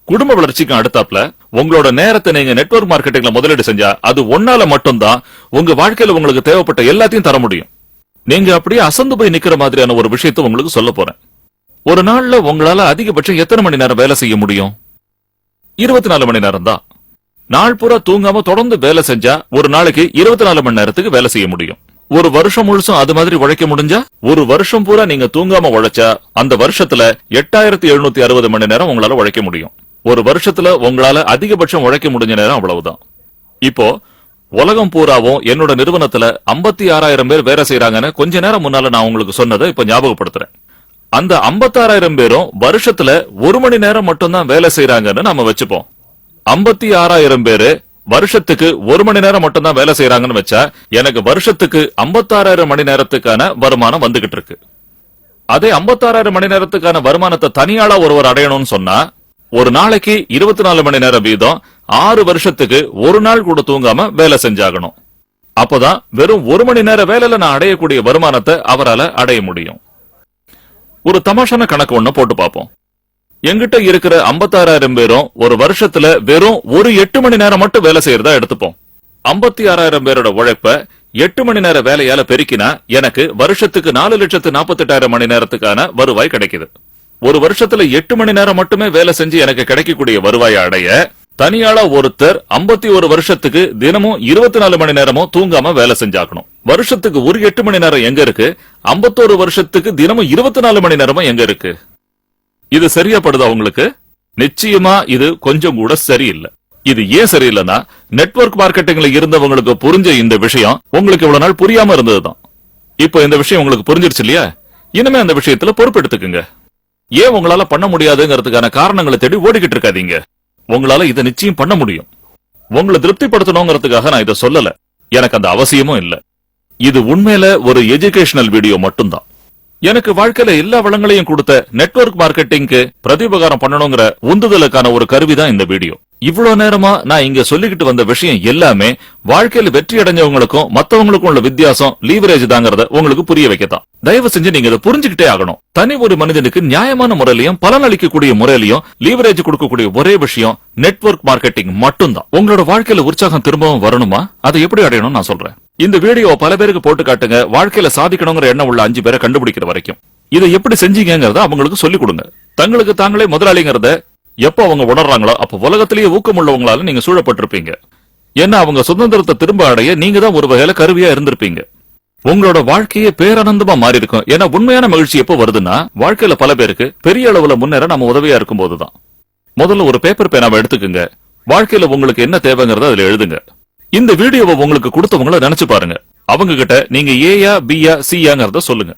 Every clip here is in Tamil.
குடும்ப வளர்ச்சிக்கு அடுத்தாப்ல உங்களோட நேரத்தை நீங்க நெட்வொர்க் மார்க்கெட்டிங்ல முதலீடு செஞ்சா அது ஒன்னால மட்டும்தான் உங்க வாழ்க்கையில உங்களுக்கு தேவைப்பட்ட எல்லாத்தையும் தர முடியும். நீங்க அப்படியே அசந்து போய் நிக்கிற மாதிரியான ஒரு விஷயத்தை உங்களுக்கு சொல்ல போறேன். ஒரு நாள்ல உங்களால அதிகபட்சம் எத்தனை மணி நேரம் வேலை செய்ய முடியும்? 24 மணி நேரம் தான். நாள் பூரா தூங்காம தொடர்ந்து வேலை செஞ்சா ஒரு நாளைக்கு 24 மணி நேரத்துக்கு வேலை செய்ய முடியும். ஒரு வருஷம் முழுசும் அது மாதிரி உழைக்க முடிஞ்சா ஒரு வருஷம் பூரா நீங்க தூங்காம உழைச்சா அந்த வருஷத்துல 8760 மணி நேரம் உங்களால உழைக்க முடியும். ஒரு வருஷத்துல உங்களால அதிகபட்சம் உழைக்க முடிஞ்ச நேரம் அவ்வளவுதான். இப்போ உலகம் பூராவும் என்னோட நிறுவனத்துல 56,000 பேர் வேலை செய்யறாங்கன்னு கொஞ்ச நேரம் முன்னால நான் உங்களுக்கு சொன்னதை இப்ப ஞாபகப்படுத்துறேன். அந்த 56,000 பேரும் வருஷத்துல 1 மணி நேரம் மட்டும்தான் வேலை செய்யறாங்கன்னு நாம வச்சுப்போம். 56,000 பேரு வருஷத்துக்கு 1 மணி நேரம் மட்டும் தான் வேலை செய்யறாங்கன்னு வச்சா எனக்கு வருஷத்துக்கு 56,000 மணி நேரத்துக்கான வருமானம் வந்துகிட்டு இருக்கு. அதே 56,000 மணி நேரத்துக்கான வருமானத்தை தனியாளா ஒருவர் அடையணும்னு சொன்னா ஒரு நாளைக்கு 24 மணி நேரம் வீதம் 6 வருஷத்துக்கு ஒரு நாள் கூட தூங்காம வேலை செஞ்சாகணும். அப்பதான் வெறும் 1 மணி நேர வேலையில நான் அடையக்கூடிய வருமானத்தை அவரால அடைய முடியும். ஒரு தமாஷான கணக்கு ஒண்ணு போட்டு பார்ப்போம். எங்கிட்ட இருக்கிற 56,000 பேரும் ஒரு வருஷத்துல வெறும் ஒரு 8 மணி நேரம் மட்டும் வேலை செய்யறதா எடுத்துப்போம். 56,000 பேரோட உழைப்ப 8 மணி நேர வேலையால பெருக்கினா எனக்கு வருஷத்துக்கு 4,48,000 மணி நேரத்துக்கான வருவாய் கிடைக்குது. ஒரு வருஷத்துல 8 மணி நேரம் மட்டுமே வேலை செஞ்சு எனக்கு கிடைக்கக்கூடிய வருவாயை அடைய தனியாளா ஒருத்தர் 51 வருஷத்துக்கு தினமும் 24 மணி நேரமும் தூங்காம வேலை செஞ்சாக்கணும். வருஷத்துக்கு ஒரு 8 மணி நேரம் எங்க இருக்கு? 51 வருஷத்துக்கு தினமும் 24 மணி நேரமும் எங்க இருக்கு? இது சரியா படுதா உங்களுக்கு? நிச்சயமா இது கொஞ்சம் கூட சரியில்லை. இது ஏன் சரியில்லைன்னா நெட்வொர்க் மார்க்கெட்டிங்ல இருந்தவங்களுக்கு புரிஞ்ச இந்த விஷயம் உங்களுக்கு இவ்வளவு நாள் புரியாம இருந்ததுதான். இப்போ இந்த விஷயம் உங்களுக்கு புரிஞ்சிருச்சு இல்லையா? இனிமே அந்த விஷயத்துல பொறுப்பெடுத்துக்குங்க. ஏன் உங்களால பண்ண முடியாதுங்கிறதுக்கான காரணங்களை தேடி ஓடிக்கிட்டு இருக்காதீங்க. உங்களால இதை நிச்சயம் பண்ண முடியும். உங்களை திருப்திப்படுத்தணுங்கிறதுக்காக நான் இதை சொல்லல. எனக்கு அந்த அவசியமும் இல்ல. இது உண்மையில ஒரு எஜுகேஷனல் வீடியோ மட்டும்தான். எனக்கு வாழ்க்கையில எல்லா வளங்களையும் கொடுத்த நெட்வொர்க் மார்க்கெட்டிங்க்கு பிரதிபகாரம் பண்ணணுங்கிற உந்துதலுக்கான ஒரு கருவிதான் இந்த வீடியோ. இவ்வளவு நேரமா நான் இங்க சொல்லிக்கிட்டு வந்த விஷயம் எல்லாமே வாழ்க்கையில வெற்றி அடைஞ்சவங்களுக்கும் மத்தவங்களுக்கும் உள்ள வித்தியாசம் லீவரேஜ் தாங்கிறத உங்களுக்கு புரிய வைக்கத்தான். தயவு செஞ்சு நீங்க இதை புரிஞ்சுக்கிட்டே ஆகணும். தனி ஒரு மனிதனுக்கு நியாயமான முறையிலையும் பலன் அளிக்கக்கூடிய முறையிலையும் லீவரேஜ் கொடுக்கக்கூடிய ஒரே விஷயம் நெட்வொர்க் மார்க்கெட்டிங் மட்டும்தான். உங்களோட வாழ்க்கையில உற்சாகம் திரும்பவும் வரணுமா? அதை எப்படி அடையணும் நான் சொல்றேன். இந்த வீடியோ பல பேருக்கு போட்டு காட்டுங்க. வாழ்க்கையில சாதிக்கணுங்கிற எண்ணம் உள்ள 5 பேரை கண்டுபிடிக்கிற வரைக்கும் இதை எப்படி செஞ்சீங்கிறத அவங்களுக்கு சொல்லிக் கொடுங்க. தங்களுக்கு தாங்களே முதலாளிங்கிறத எப்ப அவங்க உணர்றாங்களோ அப்ப உலகத்திலேயே ஊக்கம் உள்ளவங்களால நீங்க சூழப்பட்டிருப்பீங்க. ஏன்னா அவங்க சுதந்திரத்தை திரும்ப அடைய நீங்க தான் ஒரு வகையில கருவியா இருந்திருப்பீங்க. உங்களோட வாழ்க்கையே பேரானந்தமா மாறி இருக்கும். ஏன்னா உண்மையான மகிழ்ச்சி எப்போ வருதுன்னா வாழ்க்கையில பல பேருக்கு பெரிய அளவுல முன்னேற நம்ம உதவியா இருக்கும் போதுதான். முதல்ல ஒரு பேப்பர் பேனாவை எடுத்துக்குங்க. வாழ்க்கையில உங்களுக்கு என்ன தேவைங்கிறத அதுல எழுதுங்க. இந்த வீடியோவை உங்களுக்கு கொடுத்தவங்கள நினைச்சு பாருங்க. அவங்க கிட்ட நீங்க ஏயா பியா சியாங்கிறத சொல்லுங்க.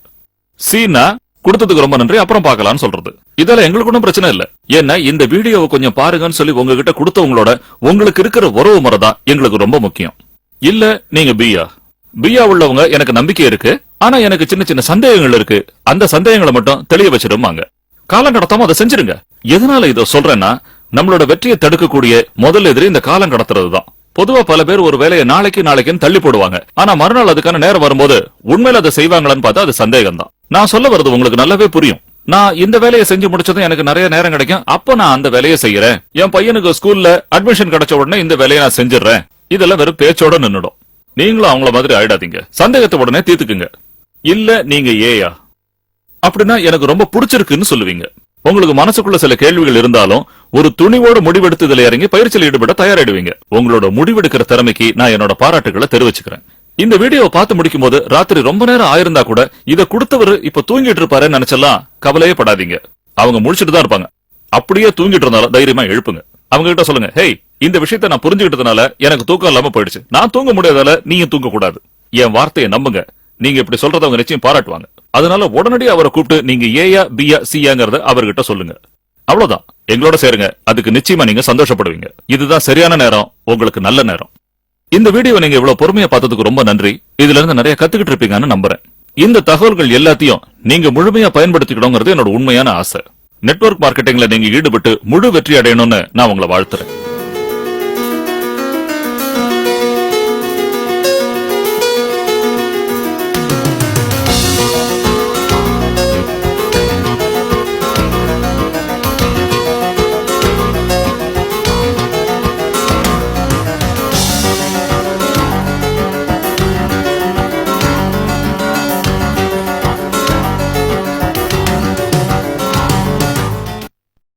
சீனா கொடுத்ததுக்கு ரொம்ப நன்றி, அப்புறம் பார்க்கலாம்னு சொல்றது. இதெல்லாம் எங்களுக்கு ஒன்றும் பிரச்சனை இல்ல. ஏன்னா இந்த வீடியோவை கொஞ்சம் பாருங்கன்னு சொல்லி உங்ககிட்ட கொடுத்தவங்களோட உங்களுக்கு இருக்கிற உறவு முறை தான் எங்களுக்கு ரொம்ப முக்கியம். இல்ல நீங்க பியா உள்ளவங்க எனக்கு நம்பிக்கை இருக்கு, ஆனா எனக்கு சின்ன சின்ன சந்தேகங்கள் இருக்கு, அந்த சந்தேகங்களை மட்டும் தெளிய வச்சிருமாங்க. காலம் கடத்தாம அதை செஞ்சிருங்க. எதனால இதை சொல்றேன்னா நம்மளோட வெற்றியை தடுக்கக்கூடிய முதல் எதிரி இந்த காலம் கடத்துறது தான். பொதுவா பல பேர் ஒரு வேலையை நாளைக்குன்னு தள்ளி போடுவாங்க. ஆனா மறுநாள் அதுக்கான நேரம் வரும்போது உண்மையில அதை செய்வாங்களான்னு பார்த்தா அது சந்தேகம் தான். நான் சொல்ல வருது உங்களுக்கு நல்லாவே புரியும். நான் இந்த வேலையை செஞ்சு முடிச்சதும் எனக்கு நிறைய நேரம் கிடைக்கும், அப்ப நான் அந்த வேலையை செய்யறேன். என் பையனுக்கு ஸ்கூல்ல அட்மிஷன் கிடைச்ச உடனே இந்த வேலையை நான் செஞ்சிடறேன். இதெல்லாம் வெறும் பேச்சோட நின்னுடும். நீங்களும் அவங்கள மாதிரி ஆயிடாதீங்க. சந்தேகத்தை உடனே தீர்த்துக்குங்க. இல்ல நீங்க ஏயா அப்படின்னா எனக்கு ரொம்ப பிடிச்சிருக்குன்னு சொல்லுவீங்க. உங்களுக்கு மனசுக்குள்ள சில கேள்விகள் இருந்தாலும் ஒரு துணிவோடு முடிவெடுத்து இதுல இறங்கி பயிற்சியில் ஈடுபட தயாராயிடுவீங்க. உங்களோட முடிவெடுக்கிற திறமைக்கு நான் என்னோட பாராட்டுகளை தெரிவிச்சுக்கிறேன். இந்த வீடியோவை பார்த்து முடிக்கும் போது ராத்திரி ரொம்ப நேரம் ஆயிருந்தா கூட இதை கொடுத்தவர் இப்ப தூங்கிட்டு இருப்பாருன்னு நினைச்சலாம் கவலையே படாதீங்க. அவங்க முடிச்சுட்டு தான் இருப்பாங்க. அப்படியே தூங்கிட்டு இருந்தாலும் தைரியமா எழுப்புங்க. அவங்க கிட்ட சொல்லுங்க, ஹேய், இந்த விஷயத்த நான் புரிஞ்சுக்கிட்டதுனால எனக்கு தூக்கம் இல்லாம போயிடுச்சு. நான் தூங்க முடியாதால நீங்க தூங்க கூடாது. என் வார்த்தையை நம்புங்க. நீங்க இப்படி சொல்றத அவங்க நிச்சயம் பாராட்டுவாங்க. அதனால உடனடியாக அவரை கூப்பிட்டு நீங்க ஏயா பியா சியாங்கிறத அவர்கிட்ட சொல்லுங்க. அவ்வளவுதான். எங்களோட சேருங்க. அதுக்கு நிச்சயமா நீங்க சந்தோஷப்படுவீங்க. இதுதான் சரியான நேரம், உங்களுக்கு நல்ல நேரம். இந்த வீடியோ நீங்க இவ்வளவு பொறுமையா பார்த்ததுக்கு ரொம்ப நன்றி. இதுல இருந்து நிறைய கத்துக்கிட்டு இருப்பீங்கன்னு நம்புறேன். இந்த தகவல்கள் எல்லாத்தையும் நீங்க முழுமையா பயன்படுத்திக்கணுங்கிறது என்னோட உண்மையான ஆசை. நெட்வொர்க் மார்க்கெட்டிங்ல நீங்க ஈடுபட்டு முழு வெற்றி அடையணும்னு நான் உங்களை வாழ்த்துறேன்.